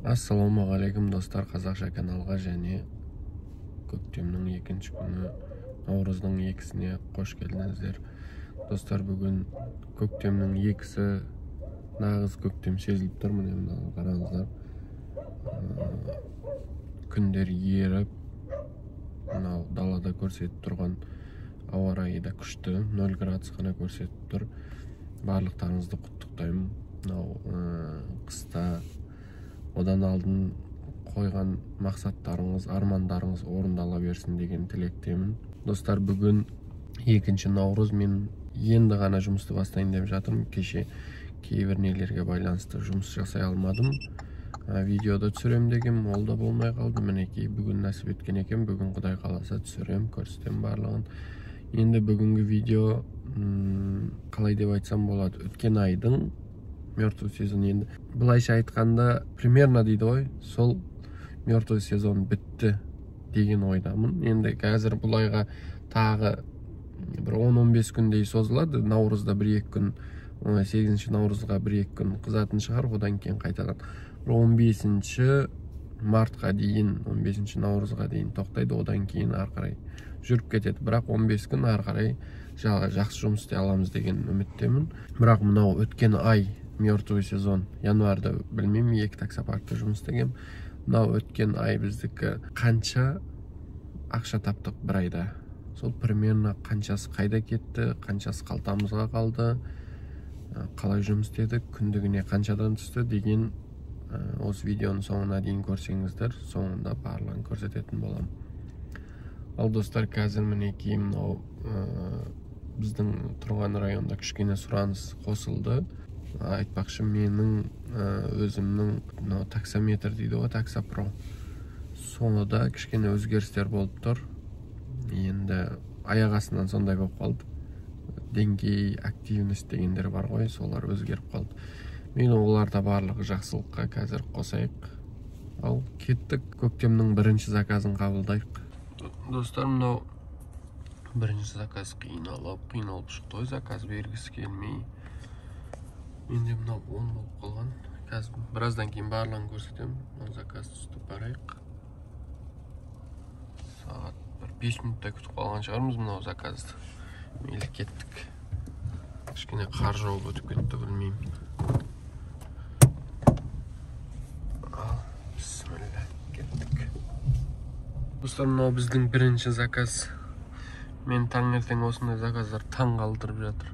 Ассалаумағалейкум достар, қазақша каналға және көктемнің екінші күні наурыздың екісіне қош келдіңіздер. Достар, бүгін көктемнің екісі, нағыз көктем сезіліп тұр. Міне қараңыздар, күндер еріп, мынау далада көрсетіп тұрған ауа райы да күшті, 0 градус қана көрсетіп тұр. Барлықтарыңызды құттықтаймын. Мынау қыста одан алдын қойған мақсаттарыңыз, армандарыңыз орындала берсін деген тілектемін. Достар, бүгін 2 наурыз, мен енді ғана жұмысты бастайын деп жатырмын. Кеше кейбір нелерге байланысты жұмыс жасай алмадым. Видеода түсірем деген, ол да болмай қалды. Мінекей бүгін нәсіп еткен екен. Бүгін Құдай қаласа түсірем, көрсетем барлығын. Енді бүгінгі видео қалай деп айтсам болады, өткен айдың мертвый сезон. Енді былайша айтқанда примерно дейді ғой, сол мертвый сезон бітті деген ойдамын. Енді қазір бұл айға тағы бір 10-15 күндей созылады. Наурызда 1-2 күн, 8 наурызға 1-2 күн қызатын шығар. Одан кейін қайтадан 15 мартқа дейін, 15 наурызға дейін тоқтайды. Одан кейін арқарай жүріп кетеді. Бірақ 15 күн арқарай жақсы жұмыс істей аламыз деген үміттемін. Бірақ мынау өткен ай мертвый сезон, январда білмеймін, 2 таксопаркта жұмыс істегем. Мынау өткен ай біздікі қанша ақша таптық бір айда. Сол примерно қаншасы қайда кетті, қаншасы қалтамызға қалды, қалай жұмыс істедік, күндігіне қаншадан түсті деген осы видеоның соңына дейін көрсеңіздер, соңында барлығын көрсететін болам. Ал достар, қазір мінекей мынау біздің тұрған районда кішкене сұраныс қосылды. Айтпақшы, менің өзімнің таксометр дейді ғой, таксопро, сонда кішкене өзгерістер болып тұр. Енді аяқ астынан сондай болып қалды. Деңгей, активность дегендер бар ғой, солар өзгеріп қалды. Мен оларда барлығы жақсылыққа қазір қосайық. Ал кеттік, көктемнің бірінші заказын қабылдайық. Достар, мынау бірінші заказ қиналып шықты ғой, заказ бергісі келмей. Менде мынау 10 болып қалған. Қазір біраздан кейін барлығын көрсетем. Заказ түсті, барайық. Сағат 5 минутта күтіп қалған шығармыз мынау заказды. Мейлі кеттік. Кішкене қар жауып өтіп кетті, білмеймін. Бисмилля, кеттік. Достар, мынау біздің бірінші заказ. Мен таңертең осындай заказдар таң қалдырып жатыр.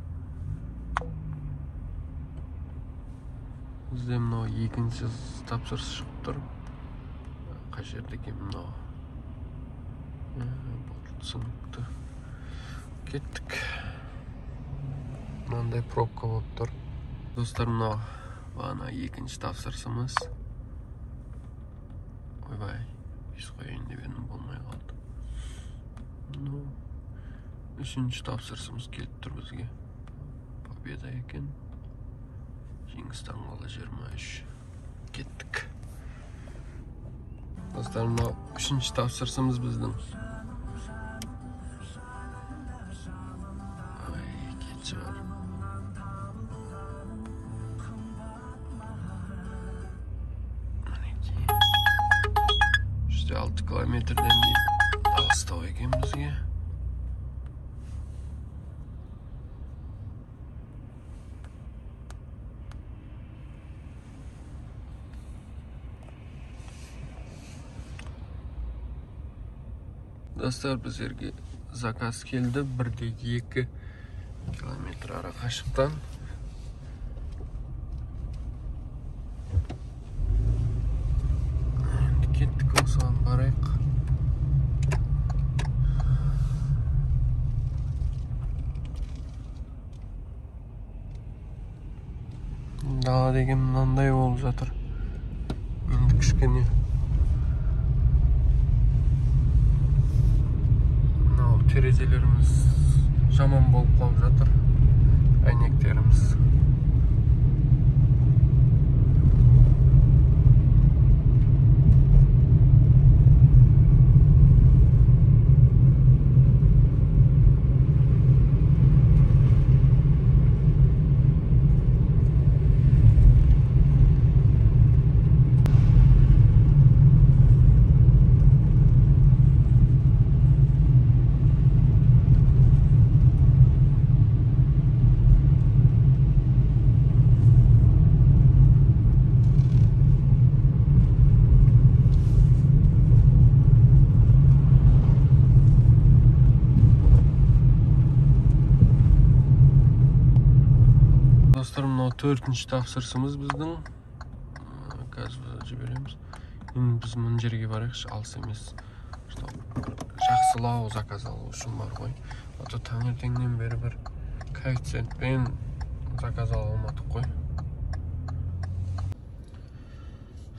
Бізде мынау екінші тапсырыс шығып тұр. Қай жерде екен мынау? Сыныпты. Кеттік. Мынандай пробка болып тұр. Достар, мынау бана екінші тапсырысымыз. Ойбай, ес қойын деп едім, болмай қалды. Үшінші тапсырысымыз келіп тұр бізге. Победа екен. Жеңіс даңғылы 23. Кеттік. Достар, мынау үшінші тапсырысымыз біздің. Кетші бар. Мінекей. 6 километрден дейін алыстау екен бізге. Достар, біздерге заказ келді. 1-2 километр ара қашықтан. Енді кеттік, осыған барайық. Дала деген мынандай болып жатыр. Енді кішкене терезелеріміз жаман болып қалып жатыр. Әйнектеріміз. 4-нче тапсырысымыз біздің. Қазір жібереміз. Енді біз мына жерге барайықшы, алыс емес. Жақсылау заказ алу үшін бар ғой. Ата таңертеңнен бері бір коэффициентпен заказ ала алмадық қой.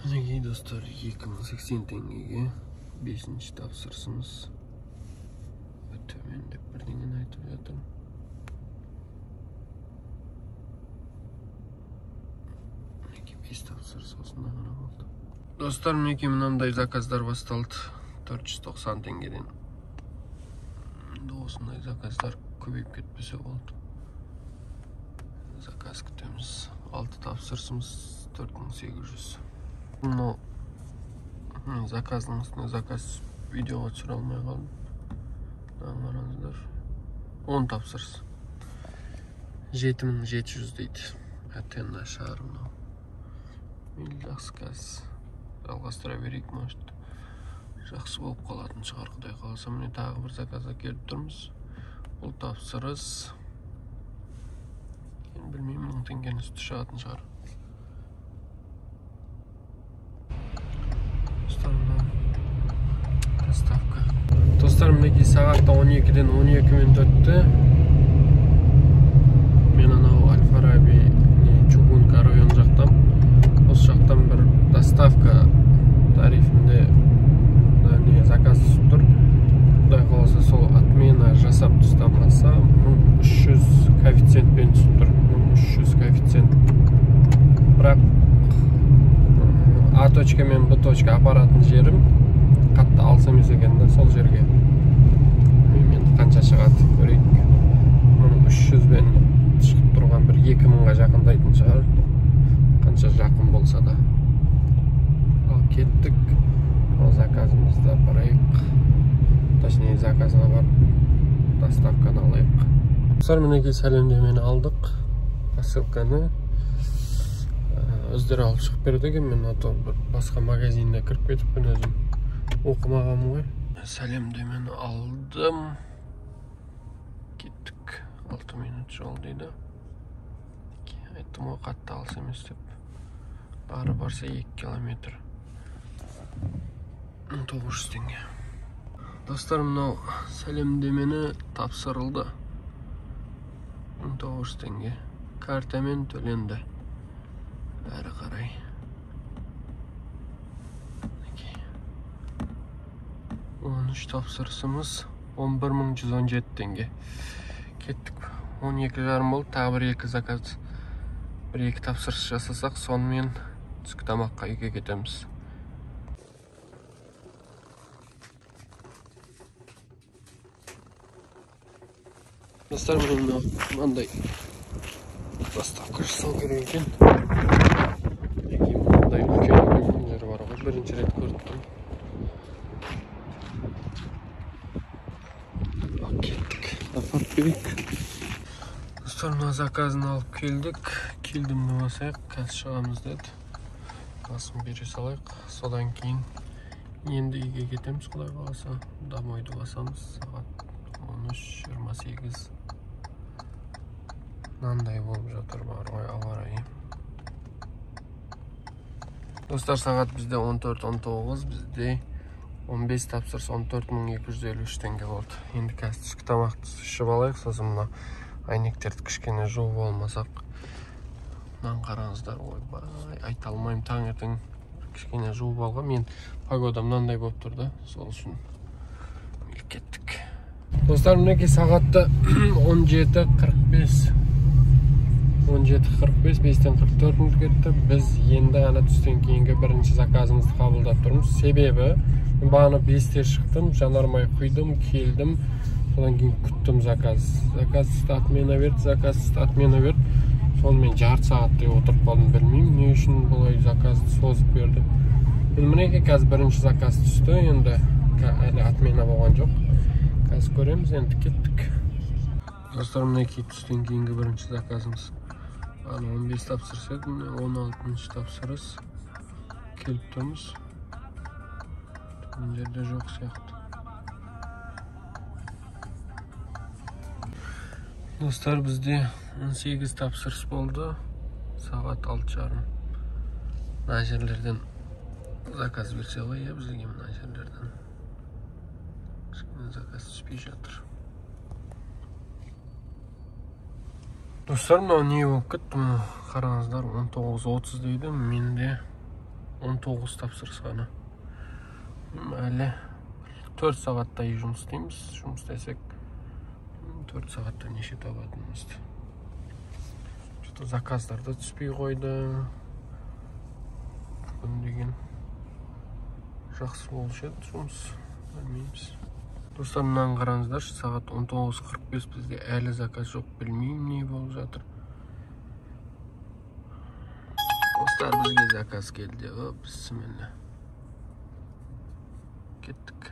Мінекей достар, 2080 теңгеге 5-нче тапсырысымыз. Төмендеп бірдеңені айтып жатырмын. Мінекей 5 тапсырыс осында ғана болды. Достар, мінекей мынандай заказдар басталды. 490 теңгеден. Енді осындай заказдар көбейіп кетпесе болды. Заказ күтеміз. 6 тапсырысымыз 4800. Но заказның үстіне заказ видеоға түсіре алмай қалдым. Қараңыздар. 10 тапсырыс. 7700 дейді. Әттен нашар мынау. Жақсы қазір. Жалғастыра берейік, может. Жақсы болып қалатын шығар, құдай қаласа. Міне тағы бір заказға келіп тұрмыз. Бұл тапсырыс. Енді білмеймін, 1000 теңгенің үсті шығатын шығар. Доставка. Достар, мінекей сағатта 12-ден 12 минут өтті. Мен анау Аль-Фараби Чугунка район жақтам. Осы жақтан бір доставка тарифінде заказ түсіп тұр. Құдай қаласа сол отмена жасап тастамаса 1300 коэффициентпен түсіп тұр. 1300 коэффициент. Бірақ А точка мен Б точка апаратын жерім қатты алыс емес екен да, сол жерге. Енді қанша шығады көрейік. 300-бен шығып тұрған бір 2000-ға жақындайтын шығар. Қанша жақын болса да. Ал кеттік. Ол заказымызды апарайық. Точнее, заказға барып доставканы алайық. Достар, мінекей сәлемдемені алдық. Посылканы өздері алып шығып берді екен. Мен басқа магазинде кіріп кетіппін өзім. Оқымағам ғой. Сәлемдемені алдым. Кеттік. 6 минут жол дейді. Айттым ғой, қатты алыс емес деп. Бары барса 2 километр. 900 теңге. Достар, мынау сәлемдемені тапсырылды. 900 теңге. Картамен төленді. Әрі қарай. 13 тапсырысымыз 11117 теңге. Кеттік. 12,5 болды. Тағы бір 2 заказ. Бір 2 тапсырыс жасасақ, сонымен түскі тамаққа үйге кетеміз. Достар, мынандай доставка жасау керек екен. Мынандай үлкен жер бар ғой, бірінші рет көрдім. Кеттік, апарып берейік. Достар, мына заказын алып келдік. Келдім басайық, қазір шығамыз деді. Басын бере салайық. Содан кейін енді үйге кетеміз, құдай қаласа. Домойды басамыз. Сағат 13:28. Мынандай болып жатыр бар ғой ауа райы. Достар, сағат бізде 14:19, бізде 15 тапсырыс 14253 теңге болды. Енді қазір түскі тамақты ішіп алайық, сосын мына айнектерді кішкене жуып алмасақ. Мынаны қараңыздар, ойбай, айта алмаймын, таңертең кішкене жуып алған. Мен погода мынандай болып тұрды, сол үшін кеттік. Достар, мінекей сағатта 17:45. 17:45, 5-тен 44 минут кетті. Біз енді ғана түстен кейінгі бірінші заказымызды қабылдап тұрмыз. Себебі бағана 5-те шықтым, жанармай құйдым, келдім. Содан кейін күттім заказ. Заказ отмена берді, заказ отмена берді. Сонымен жарты сағаттай отырып қалдым, білмеймін не үшін бұлай заказды созып берді. Мінекей қазір бірінші заказ түсті, енді әлі отмена болған жоқ. Қазір көреміз, енді кеттік. Достар, мінекей түстен кейінгі бірінші заказымыз. 15 тапсырыс еді, 16-шы тапсырыс келіп тұрмыз. Бұл жерде жоқ сияқты. Достар, бізде 18 тапсырыс болды. Saat 6:30. Mына жерлерден заказ берсе ғой, иә, бізге мына жерлерден. Кішкене заказ түспей жатыр. Достар, мынау не болып кетті? Қараңыздар, 19:30 дейді. Менде 19 тапсырыс ғана. Әлі 4 сағаттай жұмыс істейміз. Жұмыс істесек 4 сағатта неше табатынымызды. Что-то заказдарды түспей қойды. Бүгін деген жақсы болушы еді жұмыс. Білмейміз. Достар, мынаны қараңыздаршы, сағат 19:45 бізде әлі заказ жоқ. Білмеймін не болып жатыр. Достар, бізге заказ келді. Бісміллә. Кеттік.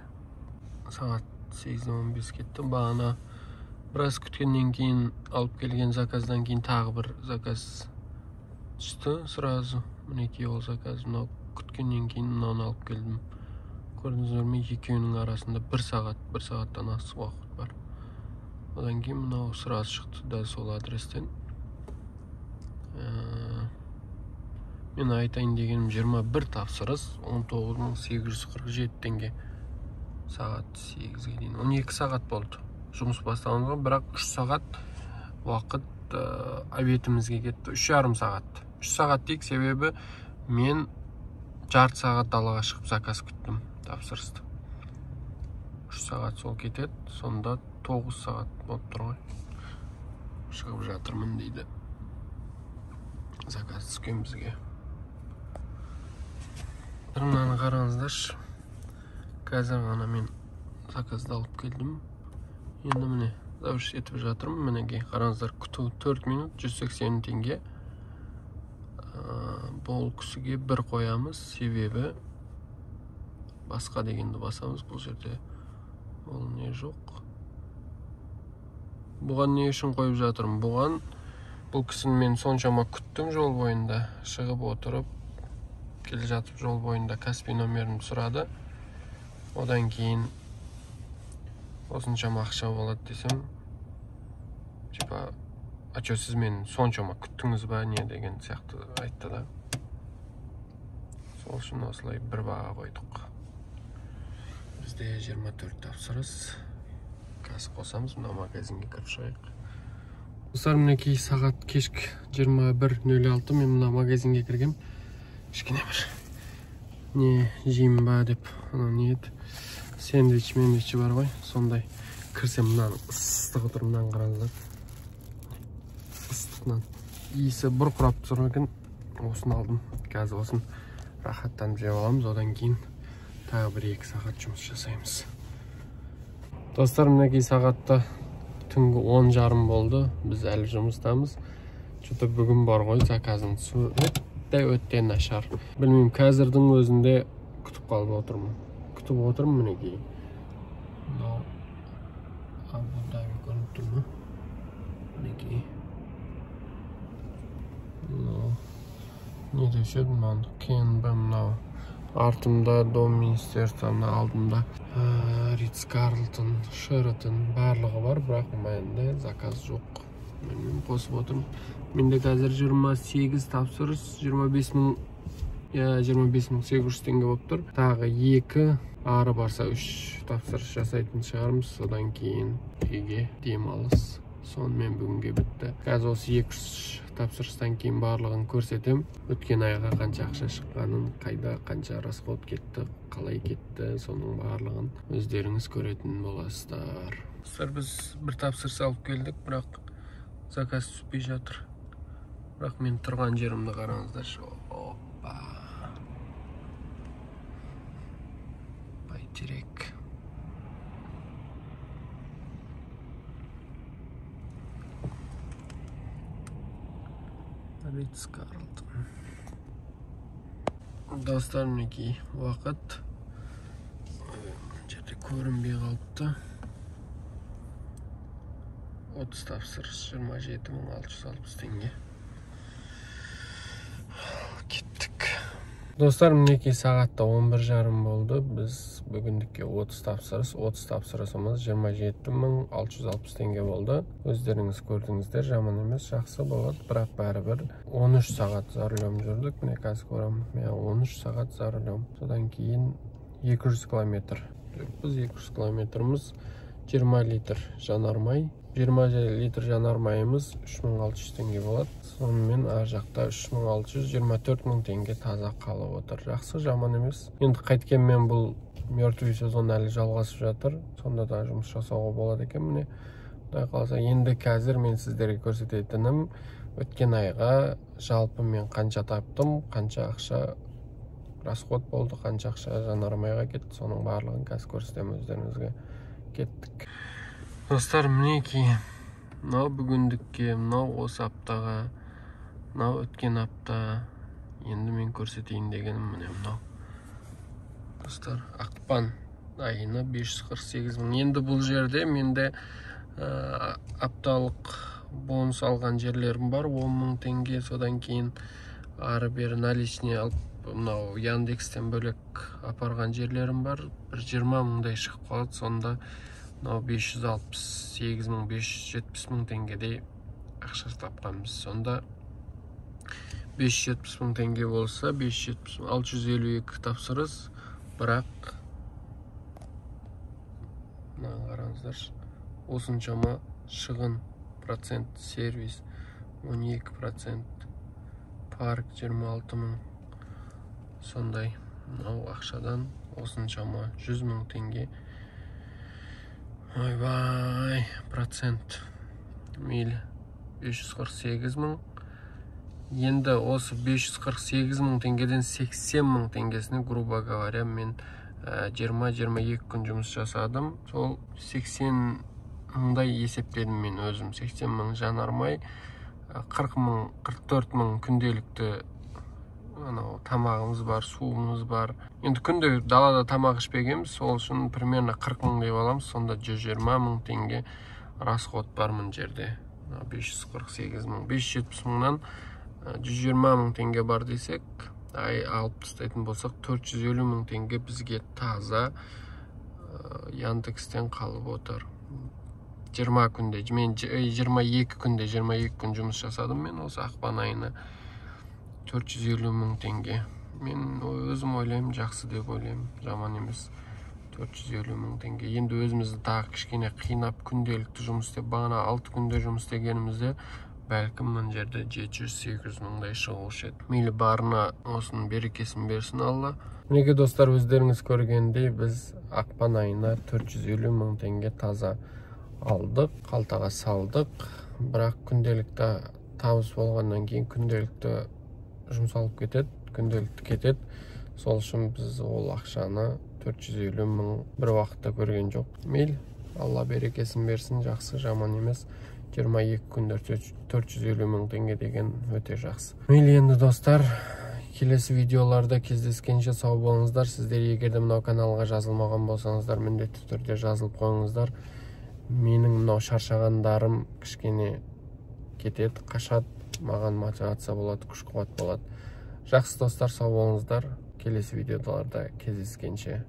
Сағат 8:15 кетті. Бағана біраз күткеннен кейін алып келген заказдан кейін тағы бір заказ түсті сразу. Мінекей ол заказ. Мынау күткеннен кейін мынаны алып келдім. Көрдіңіздер ме, екеуінің арасында 1 сағаттан астық уақыт бар. Одан кейін мынау сразу шықты да сол адрестен. Мен айтайын дегенім 21 тапсырыс 19.847 теңге. Сағат 8-ге дейін. 12 сағат болды. Жұмыс бастағанға, бірақ 3 сағат уақыт обедімізге кетті. 3,5 сағат. 3 сағат дейік, себебі мен жарты сағат далаға шығып заказ күттім тапсырысты. 3 сағат сол кетеді, сонда 9 сағат болып тұр ғой. Шығып жатырмын дейді. Заказ түскен бізге. Мынаны қараңыздаршы. Қазір ғана мен заказды алып келдім. Енді міне завершить етіп жатырмын. Мінеге қараңыздар, күту 4 минут 180 теңге. Бұл кісіге бір қоямыз, себебі басқа дегенді басамыз. Бұл жерде ол не жоқ. Бұған не үшін қойып жатырмын? Бұған бұл кісіні мен соншама күттім жол бойында. Шығып отырып, келе жатып жол бойында Каспий номерін сұрады. Одан кейін осыншама ақша болады десем, типа, ачо сіз мен соншама күттіңіз ба не деген сияқты айтты да. Сол үшін осылай бір баға қойдық. Бізде 24 тапсырыс. Қазір қосамыз, мына магазинге кіріп шығайық. Достар, мінекей сағат кешкі 21:06, мен мына магазинге кіргем. Кішкене бір не жеймін ба деп, не еді, сэндвичі бар ғой, сондай. Кірсем, мынаны ыстығы тұр, мынаны қараңыздар. Ыстықнан иісі бұрқырап тұр екен. Осын алдым. Қазір осын рахаттанып жеп аламыз, одан кейін тағы 1-2 сағат жұмыс жасаймыз. Достар, мінекей сағатта түнгі 10:30 болды. Біз әлі жұмыстамыз. Что-то бүгін бар ғой, заказың өтте нашар. Білмеймін, қазірдің өзінде күтіп қалып отырмын. Мінекей. Мынау Абу-Даби көрініп тұр ма? Мінекей. Мынау не деуші еді, мынау Кен бі, мынау артымда Дом министерствоны, алдымда Ритц Карлтон, Шератон барлығы бар, бірақ менде заказ жоқ. Мен қосып отырмын. Менде қазір 28 тапсырыс, 25.800 теңге болып тұр. Тағы 2, ары барса 3 тапсырыс жасайтын шығармыз. Содан кейін үйге демалыс. Сонымен бүгінге бітті. Қазір осы 2 тапсырыстан кейін барлығын көрсетем. Өткен айға қанша ақша шыққанын, қайда қанша расход кетті, қалай кетті, соның барлығын өздеріңіз көретін боласыздар. Біз бір тапсырыс алып келдік, бірақ заказ түспей жатыр. Бірақ мен тұрған жерімді қараңыздар. Опа. Байтерек. Ритц Карлтон. Достар, мінекей уақыт. Жерде көрінбей қалыпты. 30 тапсырыс 27.660 теңге. Кеттік. Достар, мінекей сағатта 11:30 болды. Біз бүгіндікке 30 тапсырыс. 30 тапсырысымыз 27.660 теңге болды. Өздеріңіз көрдіңіздер, жаман емес, жақсы болады. Бірақ бәрібір 13 сағат за рулем жүрдік. Міне қазір көремін. 13 сағат за рулем. Содан кейін 200 километр. Біз 200 километріміз 20 литр жанармай. 20 литр жанармайымыз 3600 теңге болады. Сонымен ар жақта 3624 теңге таза қалып отыр. Жақсы, жаман емес. Енді қайткенмен бұл мертвый сезон әлі жалғасып жатыр. Сонда да жұмыс жасауға болады екен. Міне, құдай қаласа, енді қазір мен сіздерге көрсететінім өткен айға жалпы мен қанша таптым, қанша ақша расход болды, қанша ақша жанармайға кетті. Соның барлығын қазір көрсетемін өздеріңізге. Кеттік. Достар, мінекей, мынау бүгіндікке, мынау осы аптаға, мынау өткен апта. Енді мен көрсетейін дегенім міне мынау. Достар, ақпан айына 548 мың. Енді бұл жерде менде апталық бонус алған жерлерім бар, 10 мың теңге. Содан кейін ары бері наличный алып, мынау Яндекстен бөлек апарған жерлерім бар. Бір 20 мыңдай шығып қалады. Сонда 568 мың, 570 мың теңгедей ақша тапқанбыз. Сонда 570 мың теңге болса, 652 тапсырыс. Бірақ қараңыздар, осыншама шығын, процент сервис 12%, парк 26 мың. Сондай, мынау ақшадан осыншама 100 мың теңге. Ойбай, процент мейлі 548 мың. Енді осы 548 мың теңгеден 80 мың теңгесini, грубо говоря, мен 20-22 күн жұмыс жасадым. Сол 80 мыңдай есептедім мен өзім. 80 мың жанармай, 40 мың, 44 мың күнделікті тамағымыз бар, суымыз бар. Енді күнде далада тамақ ішпегенбіз, сол үшін примерно 40 мың деп аламыз. Сонда 120 мың теңге расход бар мын жерде. 548 мың, 570 мыңнан 120 мың теңге бар десек, алып тастайтын болсақ, 450 мың теңге бізге таза Яндекстен қалып отыр. 20 күнде, мен 22 күн жұмыс жасадым мен осы ақпан айына. 450 мың теңге. Мен өзім ойлаймын, жақсы деп ойлаймын, жаман емес. 450 мың теңге. Енді өзімізді тағы кішкене қинап күнделікті жұмыс істеп, бағана 6 күнде жұмыс істегенімізде бәлкім мына жерде 700-800 мыңдай шығушы еді. Мейлі барына осының берекесін берсін Алла. Мінекей достар, өздеріңіз көргендей біз ақпан айына 450 мың теңге таза алдық, қалтаға салдық. Бірақ күнделікті табыс болғаннан кейін күнделікті жұмсалып кетеді, күнделікті кетеді. Сол үшін біз ол ақшаны 450 мың бір уақытта көрген жоқ. Мейлі, Алла берекесін берсін, жақсы, жаман емес. 22 күндер 450 мың теңге деген өте жақсы. Мейлі, енді достар, келесі видеоларда кездескенше сау болыңыздар. Сіздер егерде мынау каналға жазылмаған болсаңыздар, міндетті түрде жазылып қойыңыздар. Менің мынау шаршағандарым кішкене кетеді, қашады. Маған мотивация болады, күш-қуат болады. Жақсы достар, сау болыңыздар. Келесі видеоларда кездескенше.